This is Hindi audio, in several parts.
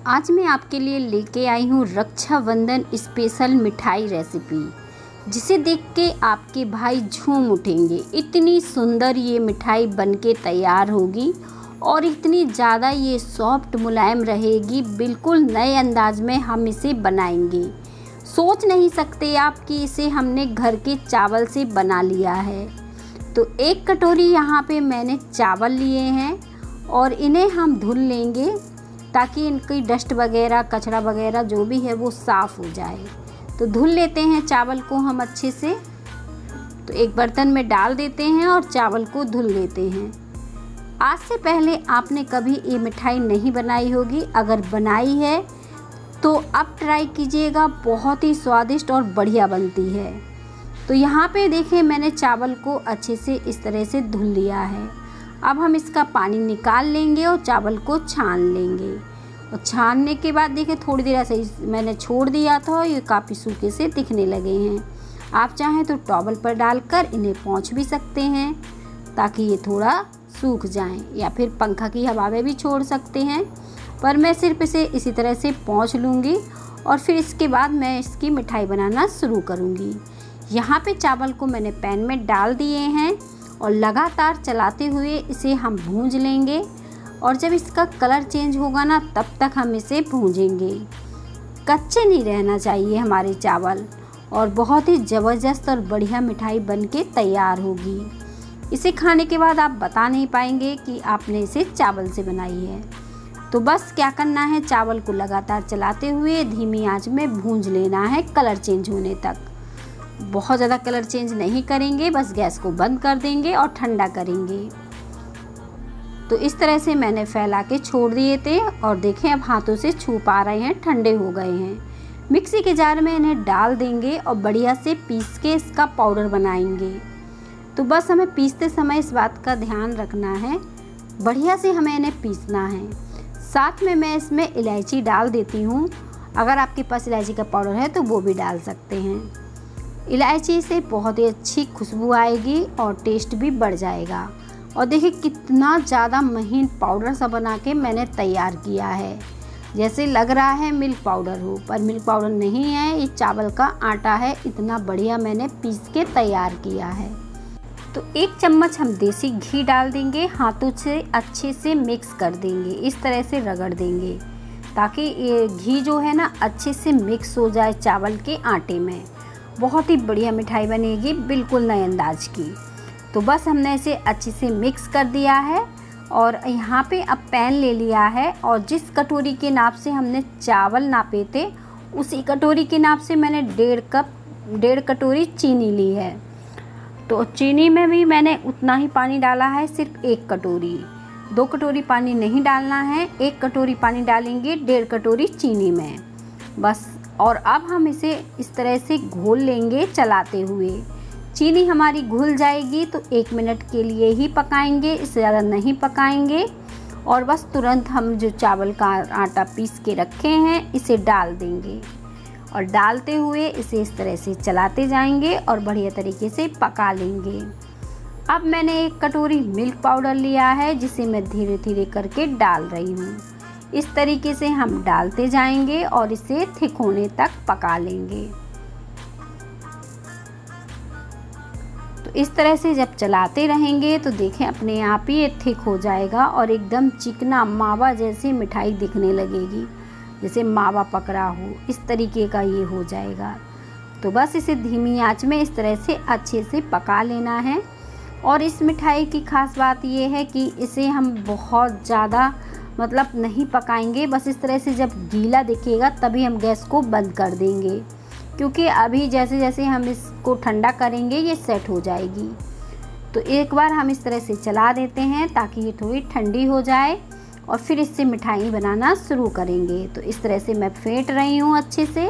आज मैं आपके लिए लेके आई हूँ रक्षाबंधन स्पेशल मिठाई रेसिपी, जिसे देख के आपके भाई झूम उठेंगे। इतनी सुंदर ये मिठाई बनके तैयार होगी और इतनी ज़्यादा ये सॉफ्ट मुलायम रहेगी। बिल्कुल नए अंदाज में हम इसे बनाएंगे। सोच नहीं सकते आप कि इसे हमने घर के चावल से बना लिया है। तो 1 कटोरी यहाँ पे मैंने चावल लिए हैं और इन्हें हम धुल लेंगे ताकि इनकी डस्ट वगैरह, कचरा वगैरह जो भी है वो साफ़ हो जाए। तो धुल लेते हैं चावल को हम अच्छे से। तो एक बर्तन में डाल देते हैं और चावल को धुल लेते हैं। आज से पहले आपने कभी ये मिठाई नहीं बनाई होगी, अगर बनाई है तो अब ट्राई कीजिएगा। बहुत ही स्वादिष्ट और बढ़िया बनती है। तो यहाँ पे देखें, मैंने चावल को अच्छे से इस तरह से धुल लिया है। अब हम इसका पानी निकाल लेंगे और चावल को छान लेंगे। और छानने के बाद देखिए, थोड़ी देर ऐसे ही मैंने छोड़ दिया था, ये काफ़ी सूखे से दिखने लगे हैं। आप चाहें तो टॉवल पर डालकर इन्हें पोंछ भी सकते हैं ताकि ये थोड़ा सूख जाएं, या फिर पंखा की हवा में भी छोड़ सकते हैं। पर मैं सिर्फ इसे इसी तरह से पोंछ लूँगी और फिर इसके बाद मैं इसकी मिठाई बनाना शुरू करूँगी। यहाँ पे चावल को मैंने पैन में डाल दिए हैं और लगातार चलाते हुए इसे हम भूंज लेंगे। और जब इसका कलर चेंज होगा ना, तब तक हम इसे भूंजेंगे। कच्चे नहीं रहना चाहिए हमारे चावल, और बहुत ही ज़बरदस्त और बढ़िया मिठाई बनके तैयार होगी। इसे खाने के बाद आप बता नहीं पाएंगे कि आपने इसे चावल से बनाई है। तो बस क्या करना है, चावल को लगातार चलाते हुए धीमी आंच में भूंज लेना है कलर चेंज होने तक। बहुत ज़्यादा कलर चेंज नहीं करेंगे, बस गैस को बंद कर देंगे और ठंडा करेंगे। तो इस तरह से मैंने फैला के छोड़ दिए थे और देखें अब हाथों से छू पा रहे हैं, ठंडे हो गए हैं। मिक्सी के जार में इन्हें डाल देंगे और बढ़िया से पीस के इसका पाउडर बनाएंगे। तो बस हमें पीसते समय इस बात का ध्यान रखना है, बढ़िया से हमें इन्हें पीसना है। साथ में मैं इसमें इलायची डाल देती हूँ। अगर आपके पास इलायची का पाउडर है तो वो भी डाल सकते हैं। इलायची से बहुत ही अच्छी खुशबू आएगी और टेस्ट भी बढ़ जाएगा। और देखिए कितना ज़्यादा महीन पाउडर सा बना के मैंने तैयार किया है। जैसे लग रहा है मिल्क पाउडर हो, पर मिल्क पाउडर नहीं है, ये चावल का आटा है। इतना बढ़िया मैंने पीस के तैयार किया है। तो 1 चम्मच हम देसी घी डाल देंगे, हाथों से अच्छे से मिक्स कर देंगे, इस तरह से रगड़ देंगे ताकि ये घी जो है ना अच्छे से मिक्स हो जाए चावल के आटे में। बहुत ही बढ़िया मिठाई बनेगी, बिल्कुल नए अंदाज की। तो बस हमने इसे अच्छे से मिक्स कर दिया है और यहाँ पे अब पैन ले लिया है और जिस कटोरी के नाप से हमने चावल नापे थे, उसी कटोरी के नाप से मैंने 1.5 कटोरी चीनी ली है। तो चीनी में भी मैंने उतना ही पानी डाला है, सिर्फ 1 कटोरी। 2 कटोरी पानी नहीं डालना है, 1 कटोरी पानी डालेंगे 1.5 कटोरी चीनी में बस। और अब हम इसे इस तरह से घोल लेंगे चलाते हुए। चीनी हमारी घुल जाएगी तो 1 मिनट के लिए ही पकाएंगे, इससे ज़्यादा नहीं पकाएंगे। और बस तुरंत हम जो चावल का आटा पीस के रखे हैं इसे डाल देंगे और डालते हुए इसे इस तरह से चलाते जाएंगे और बढ़िया तरीके से पका लेंगे। अब मैंने 1 कटोरी मिल्क पाउडर लिया है, जिसे मैं धीरे धीरे करके डाल रही हूँ। इस तरीके से हम डालते जाएंगे और इसे थिक होने तक पका लेंगे। तो इस तरह से जब चलाते रहेंगे तो देखें अपने आप ही ये थिक हो जाएगा और एकदम चिकना मावा जैसी मिठाई दिखने लगेगी, जैसे मावा पकड़ा हो, इस तरीके का ये हो जाएगा। तो बस इसे धीमी आंच में इस तरह से अच्छे से पका लेना है। और इस मिठाई की खास बात ये है कि इसे हम बहुत ज़्यादा नहीं पकाएंगे, बस इस तरह से जब गीला दिखेगा तभी हम गैस को बंद कर देंगे, क्योंकि अभी जैसे जैसे हम इसको ठंडा करेंगे ये सेट हो जाएगी। तो एक बार हम इस तरह से चला देते हैं ताकि ये थोड़ी ठंडी हो जाए और फिर इससे मिठाई बनाना शुरू करेंगे। तो इस तरह से मैं फेंट रही हूँ अच्छे से,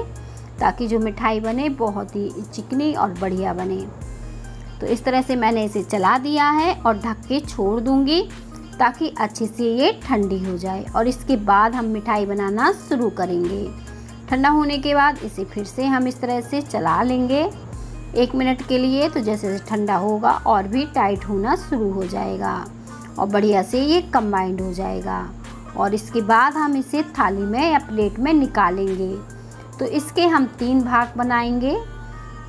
ताकि जो मिठाई बने बहुत ही चिकनी और बढ़िया बने। तो इस तरह से मैंने इसे चला दिया है और ढक के छोड़ दूँगी ताकि अच्छे से ये ठंडी हो जाए। और इसके बाद हम मिठाई बनाना शुरू करेंगे। ठंडा होने के बाद इसे फिर से हम इस तरह से चला लेंगे 1 मिनट के लिए। तो जैसे जैसे ठंडा होगा और भी टाइट होना शुरू हो जाएगा और बढ़िया से ये कंबाइंड हो जाएगा। और इसके बाद हम इसे थाली में या प्लेट में निकालेंगे। तो इसके हम 3 भाग बनाएंगे,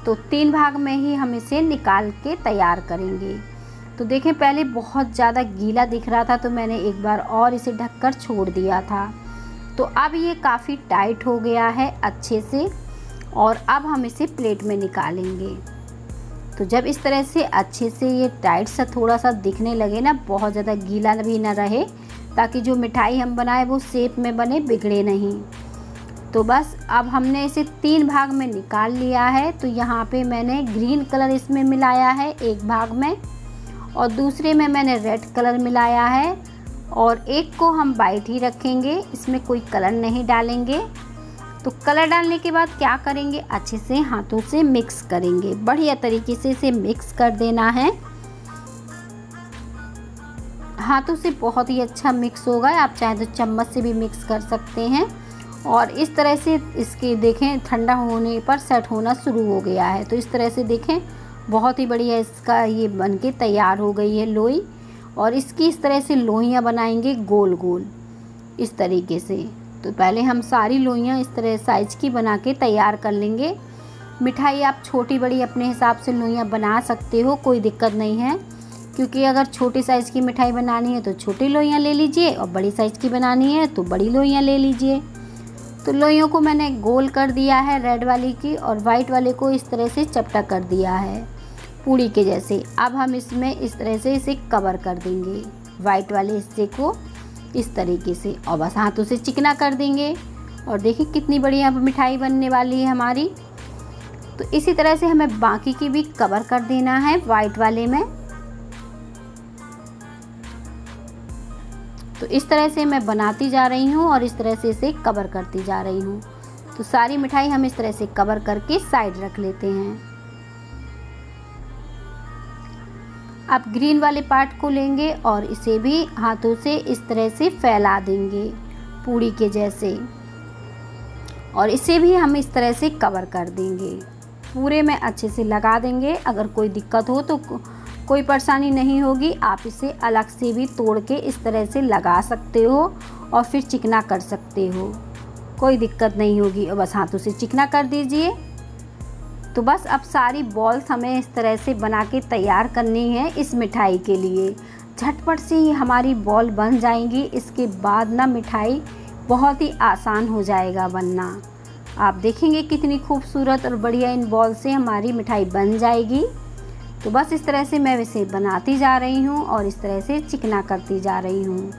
तो 3 भाग में ही हम इसे निकाल के तैयार करेंगे। तो देखें, पहले बहुत ज़्यादा गीला दिख रहा था तो मैंने एक बार और इसे ढककर छोड़ दिया था। तो अब ये काफ़ी टाइट हो गया है अच्छे से, और अब हम इसे प्लेट में निकालेंगे। तो जब इस तरह से अच्छे से ये टाइट सा थोड़ा सा दिखने लगे ना, बहुत ज़्यादा गीला भी ना रहे, ताकि जो मिठाई हम बनाए वो शेप में बने, बिगड़े नहीं। तो बस अब हमने इसे 3 भाग में निकाल लिया है। तो यहाँ पे मैंने ग्रीन कलर इसमें मिलाया है एक भाग में, और दूसरे में मैंने रेड कलर मिलाया है, और एक को हम वाइट ही रखेंगे, इसमें कोई कलर नहीं डालेंगे। तो कलर डालने के बाद क्या करेंगे, अच्छे से हाथों से मिक्स करेंगे, बढ़िया तरीके से इसे मिक्स कर देना है। हाथों से बहुत ही अच्छा मिक्स होगा, आप चाहें तो चम्मच से भी मिक्स कर सकते हैं। और इस तरह से इसके देखें ठंडा होने पर सेट होना शुरू हो गया है। तो इस तरह से देखें बहुत ही बढ़िया इसका ये बनके तैयार हो गई है लोई। और इसकी इस तरह से लोइयाँ बनाएंगे गोल गोल इस तरीके से। तो पहले हम सारी लोइयाँ इस तरह साइज़ की बना के तैयार कर लेंगे। मिठाई आप छोटी बड़ी अपने हिसाब से लोइयाँ बना सकते हो, कोई दिक्कत नहीं है, क्योंकि अगर छोटी साइज़ की मिठाई बनानी है तो छोटी लोइयाँ ले लीजिए, और बड़ी साइज़ की बनानी है तो बड़ी लोइयाँ ले लीजिए। तो लोइयों को मैंने गोल कर दिया है रेड वाली की, और वाइट वाले को इस तरह से चपटा कर दिया है पूड़ी के जैसे। अब हम इसमें इस तरह से इसे कवर कर देंगे, वाइट वाले हिस्से को इस तरीके से, और बस हाथों से चिकना कर देंगे। और देखिए कितनी बढ़िया मिठाई बनने वाली है हमारी। तो इसी तरह से हमें बाकी की भी कवर कर देना है वाइट वाले में। तो इस तरह से मैं बनाती जा रही हूँ और इस तरह से इसे कवर करती जा रही हूँ। तो सारी मिठाई हम इस तरह से कवर करके साइड रख लेते हैं। अब ग्रीन वाले पार्ट को लेंगे और इसे भी हाथों से इस तरह से फैला देंगे पूड़ी के जैसे, और इसे भी हम इस तरह से कवर कर देंगे, पूरे में अच्छे से लगा देंगे। अगर कोई दिक्कत हो तो कोई परेशानी नहीं होगी, आप इसे अलग से भी तोड़ के इस तरह से लगा सकते हो और फिर चिकना कर सकते हो, कोई दिक्कत नहीं होगी। और बस हाथों से चिकना कर दीजिए। तो बस अब सारी बॉल्स हमें इस तरह से बना के तैयार करनी है इस मिठाई के लिए। झटपट से ही हमारी बॉल बन जाएंगी। इसके बाद ना मिठाई बहुत ही आसान हो जाएगा बनना। आप देखेंगे कितनी खूबसूरत और बढ़िया इन बॉल से हमारी मिठाई बन जाएगी। तो बस इस तरह से मैं इसे बनाती जा रही हूँ और इस तरह से चिकना करती जा रही हूँ।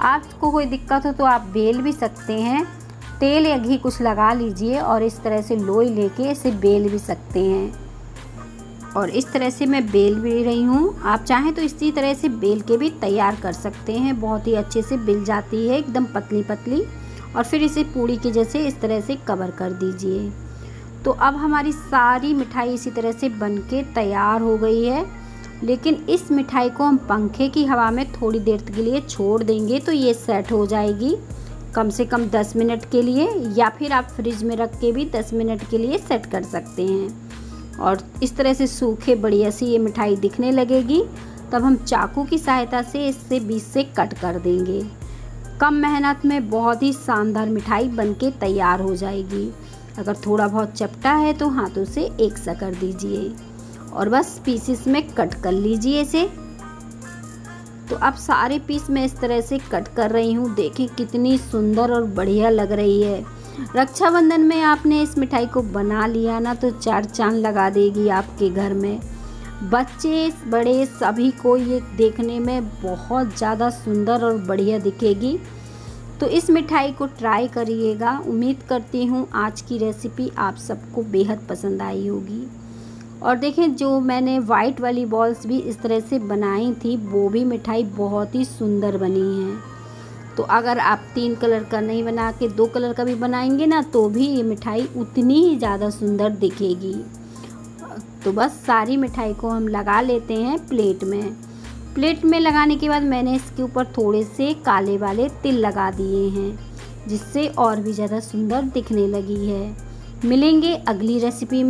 आपको कोई दिक्कत हो तो आप बेल भी सकते हैं, तेल या घी कुछ लगा लीजिए और इस तरह से लोई लेके इसे बेल भी सकते हैं। और इस तरह से मैं बेल भी रही हूँ। आप चाहें तो इसी तरह से बेल के भी तैयार कर सकते हैं, बहुत ही अच्छे से बिल जाती है एकदम पतली पतली। और फिर इसे पूड़ी के जैसे इस तरह से कवर कर दीजिए। तो अब हमारी सारी मिठाई इसी तरह से बनके तैयार हो गई है। लेकिन इस मिठाई को हम पंखे की हवा में थोड़ी देर के लिए छोड़ देंगे तो ये सेट हो जाएगी, कम से कम 10 मिनट के लिए, या फिर आप फ्रिज में रख के भी 10 मिनट के लिए सेट कर सकते हैं। और इस तरह से सूखे बढ़िया सी ये मिठाई दिखने लगेगी। तब हम चाकू की सहायता से इससे बीच से कट कर देंगे। कम मेहनत में बहुत ही शानदार मिठाई बनके तैयार हो जाएगी। अगर थोड़ा बहुत चपटा है तो हाथों से एक सा कर दीजिए और बस पीसेस में कट कर लीजिए इसे। तो अब सारे पीस मैं इस तरह से कट कर रही हूँ। देखिए कितनी सुंदर और बढ़िया लग रही है। रक्षाबंधन में आपने इस मिठाई को बना लिया ना तो 4 चांद लगा देगी आपके घर में। बच्चे बड़े सभी को ये देखने में बहुत ज़्यादा सुंदर और बढ़िया दिखेगी। तो इस मिठाई को ट्राई करिएगा। उम्मीद करती हूँ आज की रेसिपी आप सबको बेहद पसंद आई होगी। और देखें जो मैंने वाइट वाली बॉल्स भी इस तरह से बनाई थी, वो भी मिठाई बहुत ही सुंदर बनी है। तो अगर आप 3 कलर का नहीं बना के 2 कलर का भी बनाएंगे ना तो भी ये मिठाई उतनी ही ज़्यादा सुंदर दिखेगी। तो बस सारी मिठाई को हम लगा लेते हैं प्लेट में। प्लेट में लगाने के बाद मैंने इसके ऊपर थोड़े से काले वाले तिल लगा दिए हैं, जिससे और भी ज़्यादा सुंदर दिखने लगी है। मिलेंगे अगली रेसिपी में।